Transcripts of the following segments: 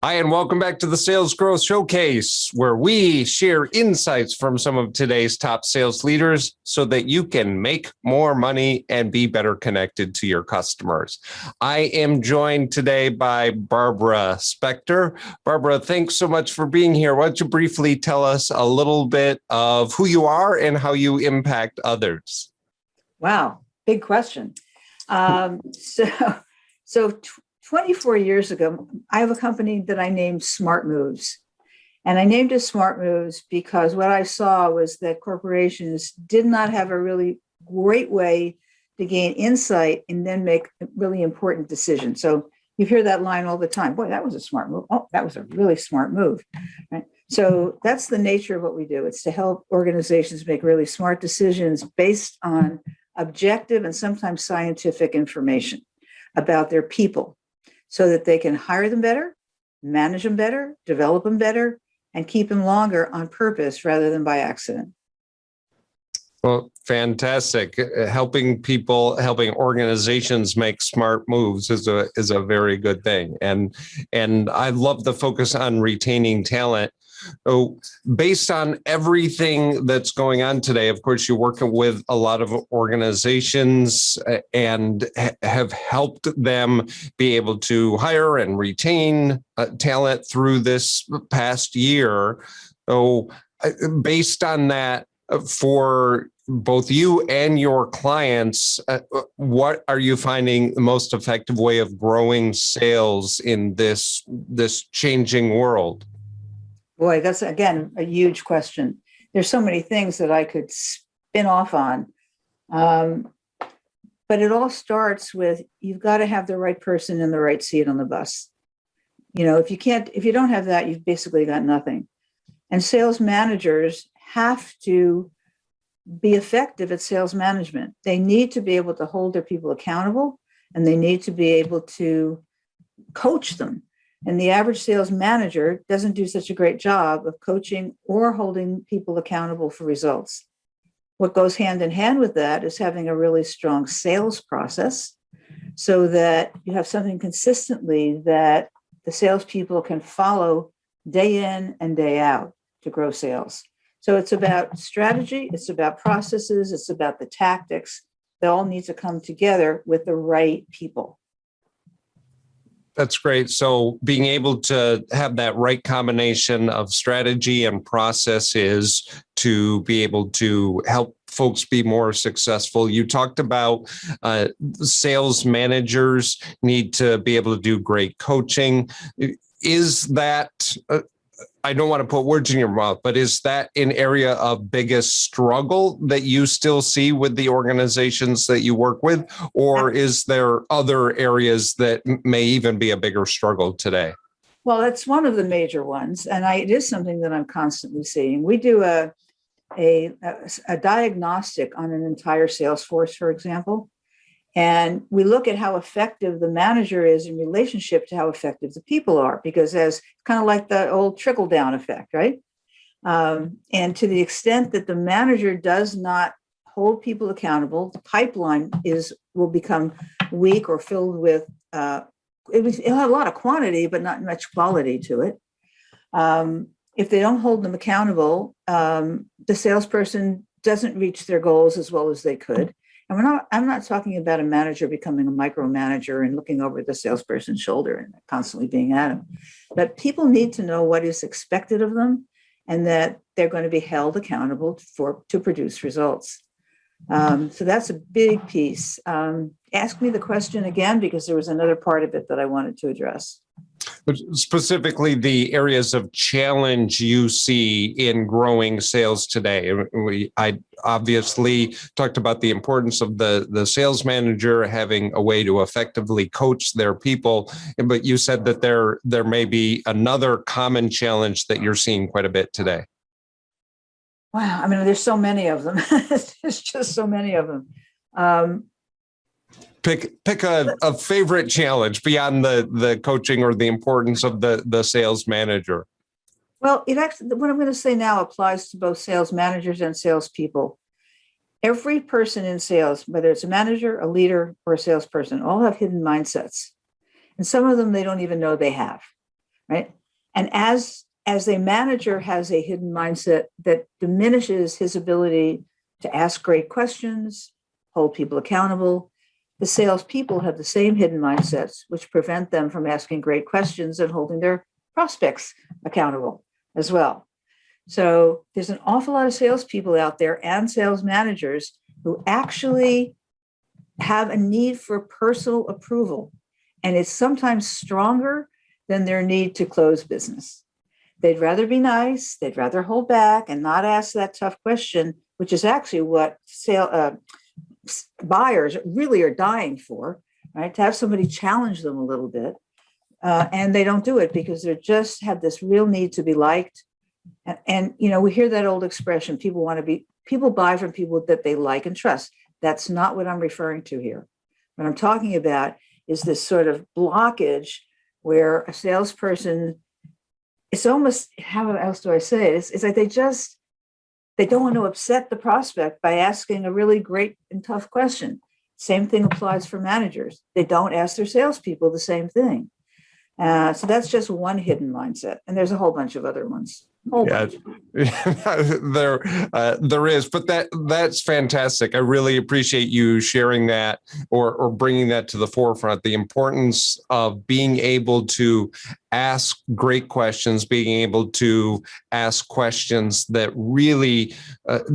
Hi, and welcome back to the Sales Growth Showcase, where we share insights from some of today's top sales leaders so that you can make more money and be better connected to your customers. I am joined today by Barbara Spector. Barbara, thanks so much for being here. Why don't you briefly tell us a little bit of who you are and how you impact others? Wow, big question. So 24 years ago, I have a company that I named Smart Moves. And I named it Smart Moves because what I saw was that corporations did not have a really great way to gain insight and then make really important decisions. So you hear that line all the time. Boy, that was a smart move. Oh, that was a really smart move. Right? So that's the nature of what we do. It's to help organizations make really smart decisions based on objective and sometimes scientific information about their people, so that they can hire them better, manage them better, develop them better, and keep them longer on purpose rather than by accident. Well, fantastic. Helping organizations make smart moves is a very good thing. And I love the focus on retaining talent. So based on everything that's going on today, of course, you're working with a lot of organizations and have helped them be able to hire and retain talent through this past year. So based on that, for both you and your clients, what are you finding the most effective way of growing sales in this changing world? Boy, that's, again, a huge question. There's so many things that I could spin off on. But it all starts with, you've got to have the right person in the right seat on the bus. You know, if you don't have that, you've basically got nothing. And sales managers have to be effective at sales management. They need to be able to hold their people accountable, and they need to be able to coach them. And the average sales manager doesn't do such a great job of coaching or holding people accountable for results. What goes hand in hand with that is having a really strong sales process so that you have something consistently that the salespeople can follow day in and day out to grow sales. So it's about strategy, it's about processes, it's about the tactics. They all need to come together with the right people. That's great. So being able to have that right combination of strategy and processes to be able to help folks be more successful. You talked about sales managers need to be able to do great coaching. Is that... I don't want to put words in your mouth, but is that an area of biggest struggle that you still see with the organizations that you work with? Or is there other areas that may even be a bigger struggle today? Well, that's one of the major ones. And it is something that I'm constantly seeing. We do a diagnostic on an entire sales force, for example. And we look at how effective the manager is in relationship to how effective the people are, because as kind of like the old trickle down effect, right? And to the extent that the manager does not hold people accountable, the pipeline will become weak or filled with, it'll have a lot of quantity, but not much quality to it. If they don't hold them accountable, the salesperson doesn't reach their goals as well as they could. And I'm not talking about a manager becoming a micromanager and looking over the salesperson's shoulder and constantly being at them. But people need to know what is expected of them and that they're going to be held accountable to produce results. So that's a big piece. Ask me the question again, because there was another part of it that I wanted to address. Specifically, the areas of challenge you see in growing sales today. I obviously talked about the importance of the sales manager having a way to effectively coach their people, but you said that there may be another common challenge that you're seeing quite a bit today. Wow, I mean, there's so many of them. There's just so many of them. Pick a favorite challenge beyond the coaching or the importance of the sales manager. Well, it actually, what I'm going to say now applies to both sales managers and salespeople. Every person in sales, whether it's a manager, a leader, or a salesperson, all have hidden mindsets. And some of them they don't even know they have. right? And as a manager has a hidden mindset that diminishes his ability to ask great questions, hold people accountable, the salespeople have the same hidden mindsets, which prevent them from asking great questions and holding their prospects accountable as well. So there's an awful lot of salespeople out there and sales managers who actually have a need for personal approval. And it's sometimes stronger than their need to close business. They'd rather be nice, they'd rather hold back and not ask that tough question, which is actually what buyers really are dying for, right? To have somebody challenge them a little bit. And they don't do it because they just have this real need to be liked. And we hear that old expression, people buy from people that they like and trust. That's not what I'm referring to here. What I'm talking about is this sort of blockage where a salesperson, it's almost, how else do I say it? It's like they don't want to upset the prospect by asking a really great and tough question. Same thing applies for managers. They don't ask their salespeople the same thing. So that's just one hidden mindset. And there's a whole bunch of other ones. Yeah, there is, but that's fantastic. I really appreciate you sharing that or bringing that to the forefront. The importance of being able to ask great questions, being able to ask questions that really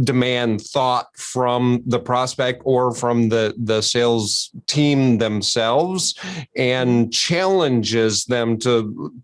demand thought from the prospect or from the sales team themselves, and challenges them to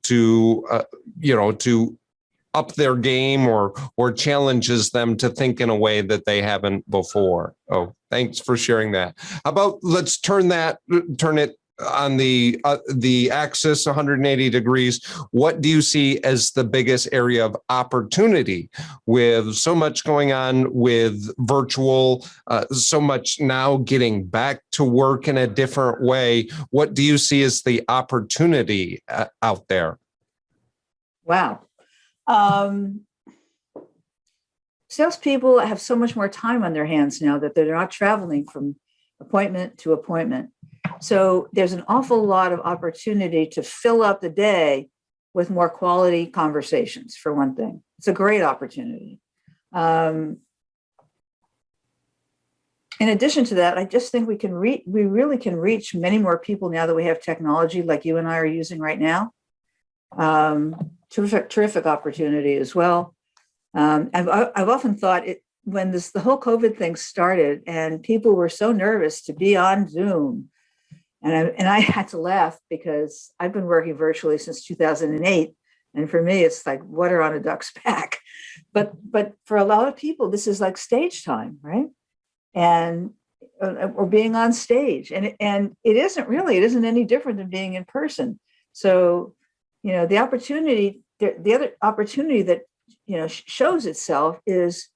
up their game or challenges them to think in a way that they haven't before. Oh, thanks for sharing that. How about let's turn it on the axis 180 degrees. What do you see as the biggest area of opportunity with so much going on with virtual, so much now getting back to work in a different way? What do you see as the opportunity out there? Wow. Salespeople have so much more time on their hands now that they're not traveling from appointment to appointment. So there's an awful lot of opportunity to fill up the day with more quality conversations, for one thing. It's a great opportunity. In addition to that, I just think we really can reach many more people now that we have technology like you and I are using right now. Terrific opportunity as well. I've often thought when the whole COVID thing started and people were so nervous to be on Zoom, and I had to laugh because I've been working virtually since 2008, and for me it's like water on a duck's back. But for a lot of people, this is like stage time, right? And or being on stage, and it isn't any different than being in person. So the opportunity, the other opportunity that, shows itself is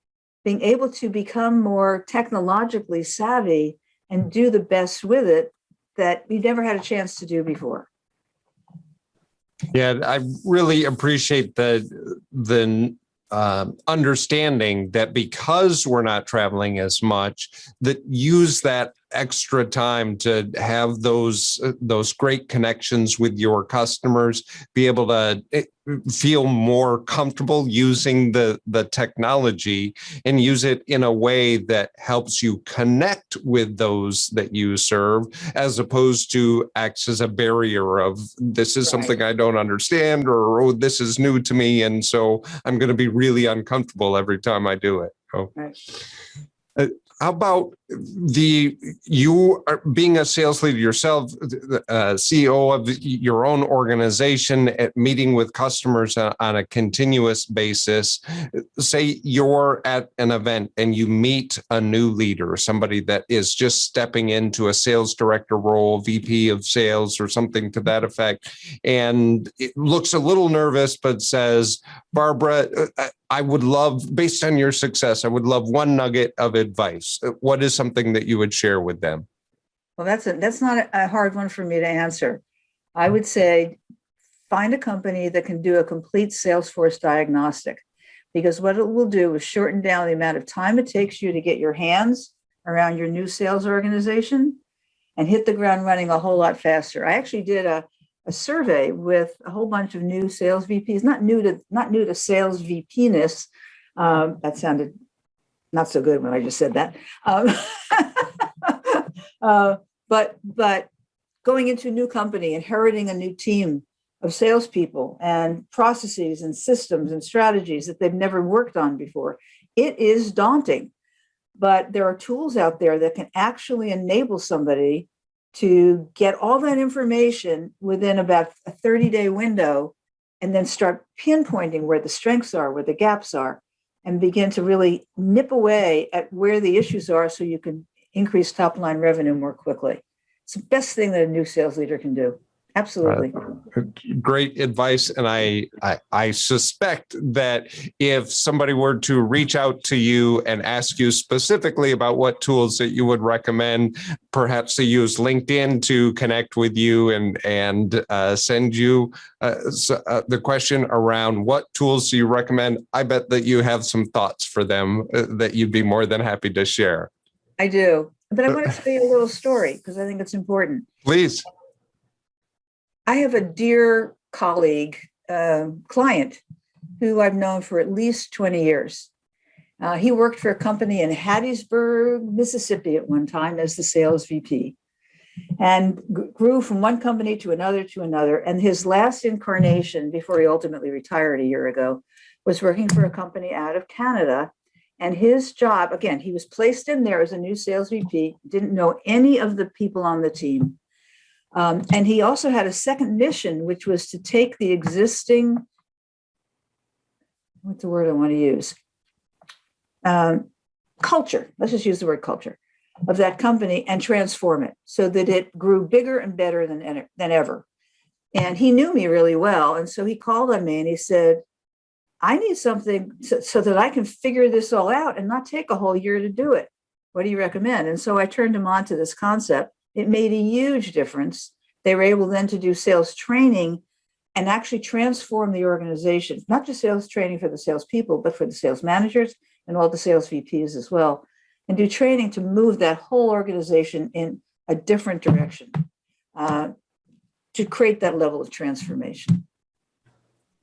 being able to become more technologically savvy and do the best with it that we never had a chance to do before. Yeah, I really appreciate the understanding that because we're not traveling as much, that use that extra time to have those great connections with your customers, be able to feel more comfortable using the technology and use it in a way that helps you connect with those that you serve, as opposed to acts as a barrier of this is something I don't understand, or oh, this is new to me, and so I'm going to be really uncomfortable every time I do it. Oh. Right. How about you are being a sales leader yourself, CEO of your own organization, at meeting with customers on a continuous basis? Say you're at an event and you meet a new leader, somebody that is just stepping into a sales director role, VP of sales or something to that effect, and it looks a little nervous, but says, Barbara, I would love, based on your success, I would love one nugget of advice. What is something that you would share with them? Well, that's not a hard one for me to answer. I would say find a company that can do a complete Salesforce diagnostic, because what it will do is shorten down the amount of time it takes you to get your hands around your new sales organization and hit the ground running a whole lot faster. I actually did a a survey with a whole bunch of new sales VPs, not new to sales VP-ness. That sounded not so good when I just said that. But going into a new company, inheriting a new team of salespeople and processes and systems and strategies that they've never worked on before, it is daunting. But there are tools out there that can actually enable somebody to get all that information within about a 30-day window and then start pinpointing where the strengths are, where the gaps are, and begin to really nip away at where the issues are so you can increase top line revenue more quickly. It's the best thing that a new sales leader can do. Absolutely. Great advice. And I suspect that if somebody were to reach out to you and ask you specifically about what tools that you would recommend, perhaps to use LinkedIn to connect with you and send you the question around what tools do you recommend, I bet that you have some thoughts for them that you'd be more than happy to share. I do. But I want to tell you a little story because I think it's important. Please. I have a dear colleague, client, who I've known for at least 20 years. He worked for a company in Hattiesburg, Mississippi at one time as the sales VP and grew from one company to another. And his last incarnation before he ultimately retired a year ago was working for a company out of Canada. And his job, again, he was placed in there as a new sales VP, didn't know any of the people on the team. And he also had a second mission, which was to take the existing, what's the word I want to use? Culture, let's just use the word culture, of that company and transform it so that it grew bigger and better than ever. And he knew me really well. And so he called on me and he said, I need something so that I can figure this all out and not take a whole year to do it. What do you recommend? And so I turned him on to this concept. It made a huge difference. They were able then to do sales training and actually transform the organization, not just sales training for the salespeople, but for the sales managers and all the sales VPs as well, and do training to move that whole organization in a different direction to create that level of transformation.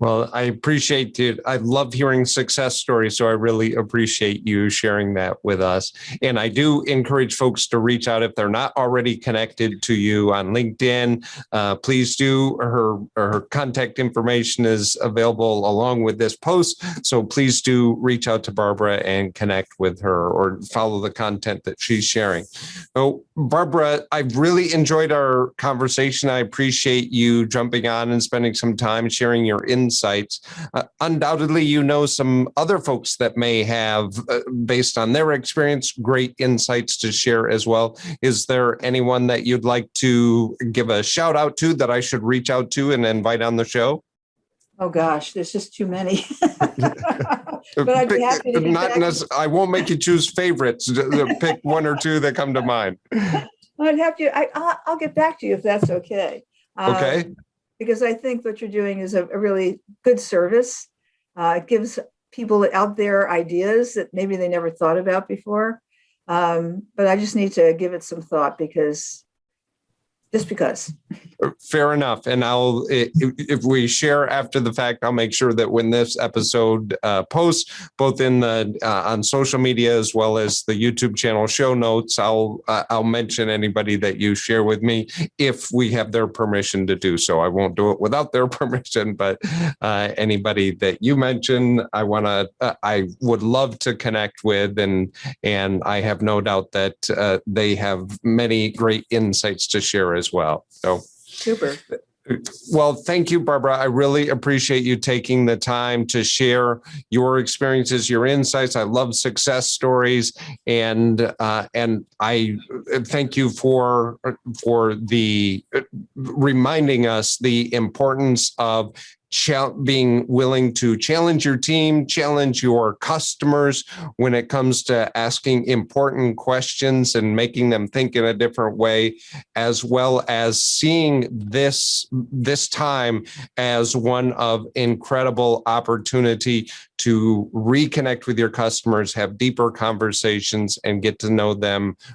Well, I appreciate it. I love hearing success stories, so I really appreciate you sharing that with us. And I do encourage folks to reach out if they're not already connected to you on LinkedIn. Please do. Her contact information is available along with this post, so please do reach out to Barbara and connect with her or follow the content that she's sharing. So, Barbara, I've really enjoyed our conversation. I appreciate you jumping on and spending some time sharing your insights. Undoubtedly, you know some other folks that may have, based on their experience, great insights to share as well. Is there anyone that you'd like to give a shout out to that I should reach out to and invite on the show? Oh gosh, there's just too many. But I'd be happy to. I won't make you choose favorites. Pick one or two that come to mind. I'd have to. I'll get back to you if that's okay. Okay. Because I think what you're doing is a really good service. It gives people out there ideas that maybe they never thought about before. But I just need to give it some thought because. Fair enough. And if we share after the fact, I'll make sure that when this episode posts, both in the on social media as well as the YouTube channel show notes, I'll mention anybody that you share with me if we have their permission to do so. I won't do it without their permission, but anybody that you mention, I would love to connect with, and I have no doubt that they have many great insights to share as well. So super. Well, thank you, Barbara. I really appreciate you taking the time to share your experiences, your insights. I love success stories, and I thank you for the reminding us the importance of being willing to challenge your team, challenge your customers when it comes to asking important questions and making them think in a different way, as well as seeing this time as one of incredible opportunity to reconnect with your customers, have deeper conversations, and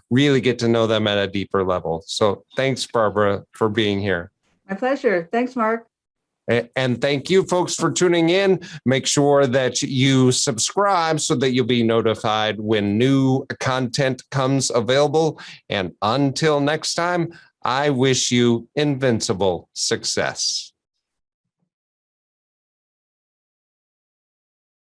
really get to know them at a deeper level. So thanks, Barbara, for being here. My pleasure. Thanks, Mark. And thank you, folks, for tuning in. Make sure that you subscribe so that you'll be notified when new content comes available. And until next time, I wish you invincible success.